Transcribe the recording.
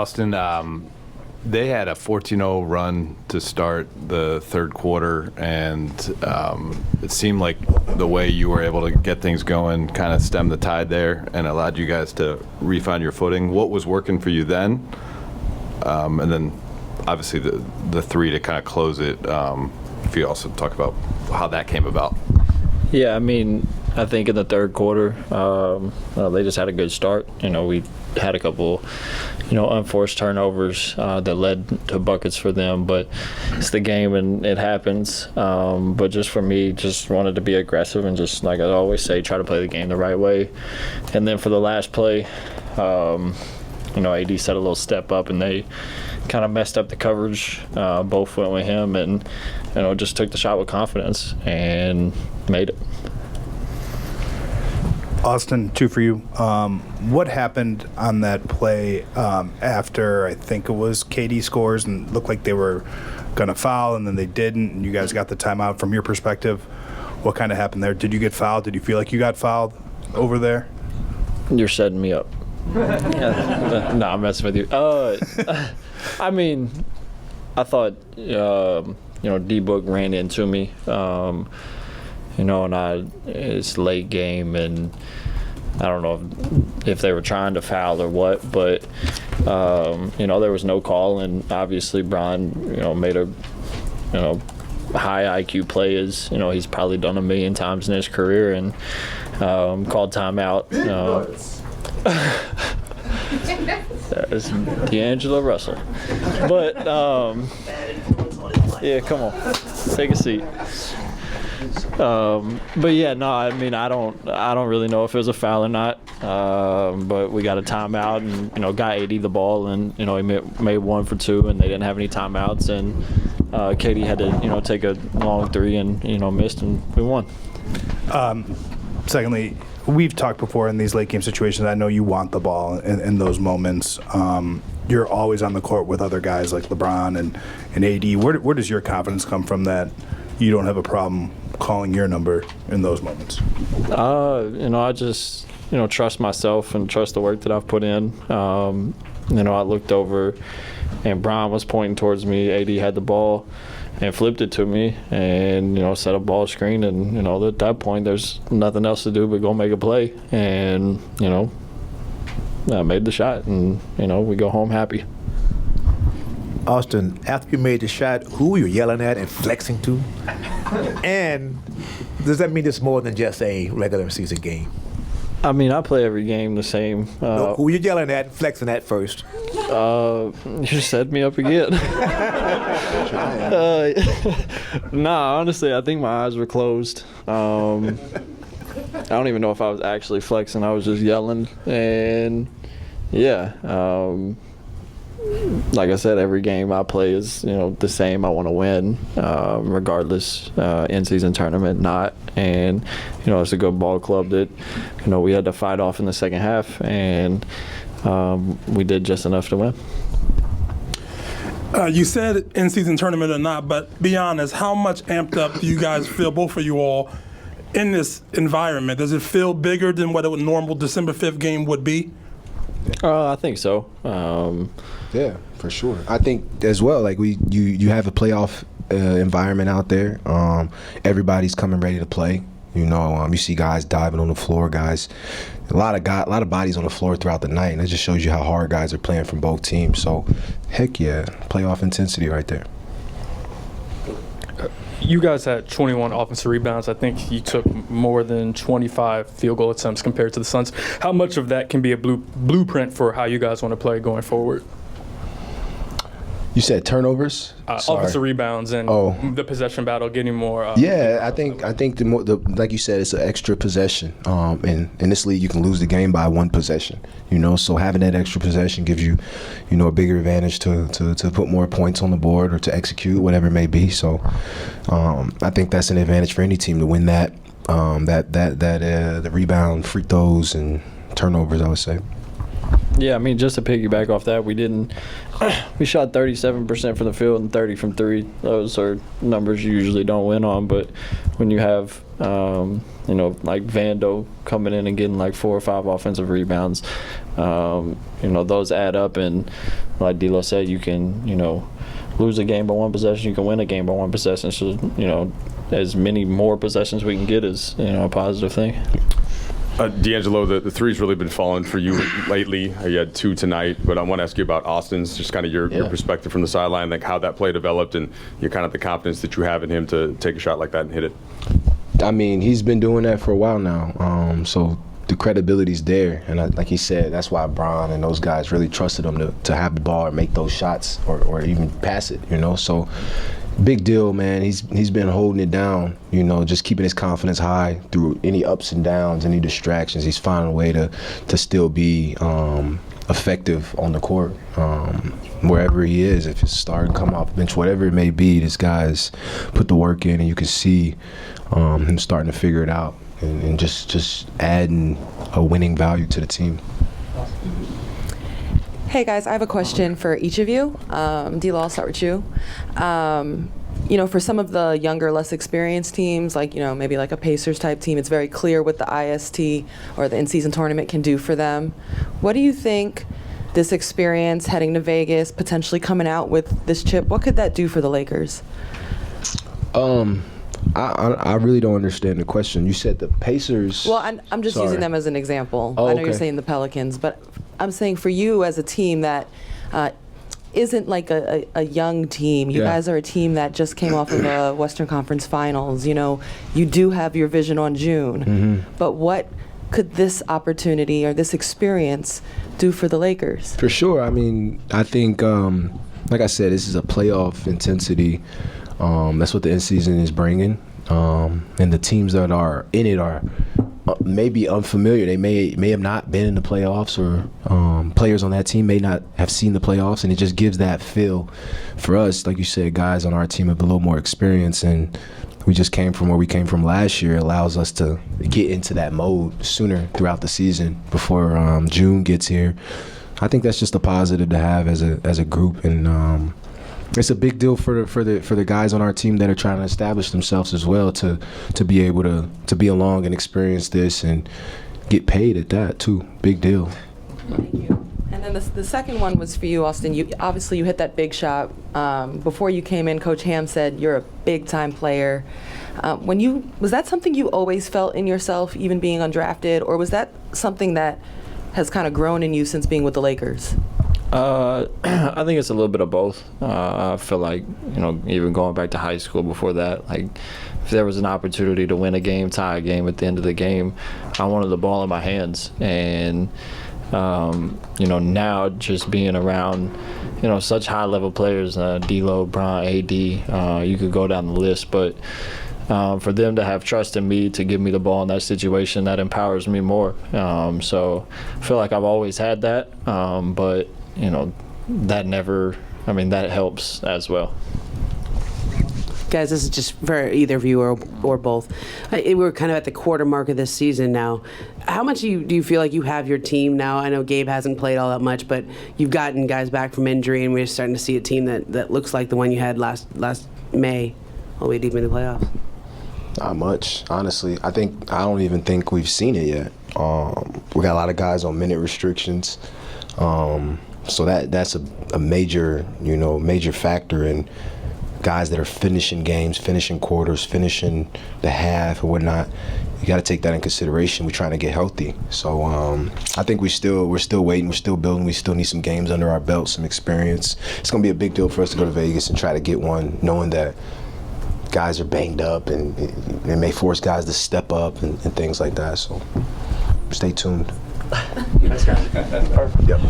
Austin, they had a 14-0 run to start the third quarter, and it seemed like the way you were able to get things going kind of stemmed the tide there and allowed you guys to refine your footing. What was working for you then? And then obviously the three to kind of close it. If you also talk about how that came about. Yeah, I mean, I think in the third quarter, they just had a good start. We had a couple, unforced turnovers that led to buckets for them, but it's the game and it happens. But just for me, just wanted to be aggressive and just, like I always say, try to play the game the right way. And then for the last play, AD set a little step up and they kind of messed up the coverage. Both went with him and, just took the shot with confidence and made it. Austin, two for you. What happened on that play after I think it was KD scores and looked like they were going to foul and then they didn't and you guys got the timeout? From your perspective, what kind of happened there? Did you get fouled? Did you feel like you got fouled over there? You're setting me up. No, I'm messing with you. I mean, I thought, D-Book ran into me. And it's late game, and I don't know if they were trying to foul or what, but there was no call, and obviously Brian, made a, high IQ play as he's probably done a million times in his career, and called timeout. That's D'Angelo Russell, but yeah, come on, take a seat. But yeah, no, I mean, I don't really know if it was a foul or not. But we got a timeout and, got AD the ball and, he made 1 for 2 and they didn't have any timeouts and Katie had to, take a long three and, missed and we won. Secondly, we've talked before in these late game situations. I know you want the ball in those moments. You're always on the court with other guys like LeBron and AD. Where does your confidence come from that you don't have a problem calling your number in those moments? I just, trust myself and trust the work that I've put in. I looked over and Brian was pointing towards me. AD had the ball and flipped it to me and, set a ball screen. And, at that point, there's nothing else to do but go make a play. And, I made the shot and, we go home happy. Austin, after you made the shot, who were you yelling at and flexing to? And does that mean it's more than just a regular season game? I mean, I play every game the same. No, who you yelling at and flexing at first? You set me up again. Nah, honestly, I think my eyes were closed. I don't even know if I was actually flexing. I was just yelling. And, yeah, like I said, every game I play is, the same. I want to win, regardless, in-season tournament, not. And, it's a good ball club that, we had to fight off in the second half, and we did just enough to win. You said in-season tournament or not, but be honest, how much amped up do you guys feel, both of you all, in this environment? Does it feel bigger than what a normal December 5th game would be? I think so. Yeah, for sure. I think as well, like you have a playoff environment out there. Everybody's coming ready to play. You see guys diving on the floor, guys. A lot of bodies on the floor throughout the night, and it just shows you how hard guys are playing from both teams. So, heck yeah, playoff intensity right there. You guys had 21 offensive rebounds. I think you took more than 25 field goal attempts compared to the Suns. How much of that can be a blueprint for how you guys want to play going forward? You said turnovers? Offensive rebounds and the possession battle, getting more. I think the like you said, it's an extra possession. And in this league, you can lose the game by one possession. So having that extra possession gives you, a bigger advantage to put more points on the board or to execute whatever it may be. So I think that's an advantage for any team to win that. The rebound, free throws, and turnovers, I would say. Yeah, I mean, just to piggyback off that, we shot 37% from the field and 30 from three. Those are numbers you usually don't win on, but when you have, like Vando coming in and getting like 4 or 5 offensive rebounds, those add up, and like D'Lo said, you can, lose a game by 1 possession, you can win a game by 1 possession, so, as many more possessions we can get is, a positive thing. D'Angelo, the three's really been falling for you lately. You had 2 tonight, but I want to ask you about Austin's, just kind of your perspective from the sideline, like how that play developed and your kind of the confidence that you have in him to take a shot like that and hit it. I mean, he's been doing that for a while now, so the credibility's there, and like he said, that's why Bron and those guys really trusted him to have the ball or make those shots or even pass it, so big deal, man. He's been holding it down, just keeping his confidence high through any ups and downs, any distractions. He's finding a way to still be effective on the court, wherever he is. If it's starting, come off the bench, whatever it may be, this guy's put the work in, and you can see him starting to figure it out and just adding a winning value to the team. Hey guys, I have a question for each of you. D'Lo, I'll start with you. For some of the younger, less experienced teams, like, maybe like a Pacers type team, it's very clear what the IST or the in-season tournament can do for them. What do you think this experience, heading to Vegas, potentially coming out with this chip, what could that do for the Lakers? I really don't understand the question. You said the Pacers. Well, I'm just using them as an example. Oh, I know okay. you're saying the Pelicans, but I'm saying for you as a team that isn't like a young team. You guys are a team that just came off of the Western Conference Finals. You do have your vision on June. Mm-hmm. But what could this opportunity or this experience do for the Lakers? For sure. I mean, I think, like I said, this is a playoff intensity. That's what the end season is bringing. And the teams that are in it are maybe unfamiliar. They may have not been in the playoffs, or players on that team may not have seen the playoffs, and it just gives that feel for us. Like you said, guys on our team have a little more experience, and we just came from where we came from last year. It allows us to get into that mode sooner throughout the season before June gets here. I think that's just a positive to have as a group, and it's a big deal for the guys on our team that are trying to establish themselves as well, to be able to be along and experience this and get paid at that too. Big deal. Thank you. And then the second one was for you, Austin. You hit that big shot. Before you came in, Coach Ham said you're a big-time player. Was that something you always felt in yourself, even being undrafted, or was that something that has kind of grown in you since being with the Lakers? I think it's a little bit of both. I feel like, even going back to high school before that, like if there was an opportunity to win a game, tie a game at the end of the game, I wanted the ball in my hands. And, now just being around, such high-level players, D'Lo, Bron, AD, you could go down the list, but for them to have trust in me to give me the ball in that situation, that empowers me more. So I feel like I've always had that, but that helps as well. Guys, this is just for either of you or both. We're kind of at the quarter mark of this season now. How much do you feel like you have your team now? I know Gabe hasn't played all that much, but you've gotten guys back from injury, and we're starting to see a team that looks like the one you had last May, all the way deep in the playoffs. Not much, honestly. I don't even think we've seen it yet. We got a lot of guys on minute restrictions. So that's a major factor in guys that are finishing games, finishing quarters, finishing the half or whatnot. You got to take that in consideration. We're trying to get healthy. So I think we're still waiting. We're still building. We still need some games under our belt, some experience. It's going to be a big deal for us to go to Vegas and try to get one, knowing that guys are banged up and it may force guys to step up and things like that. So stay tuned. Thanks, guys. Yep.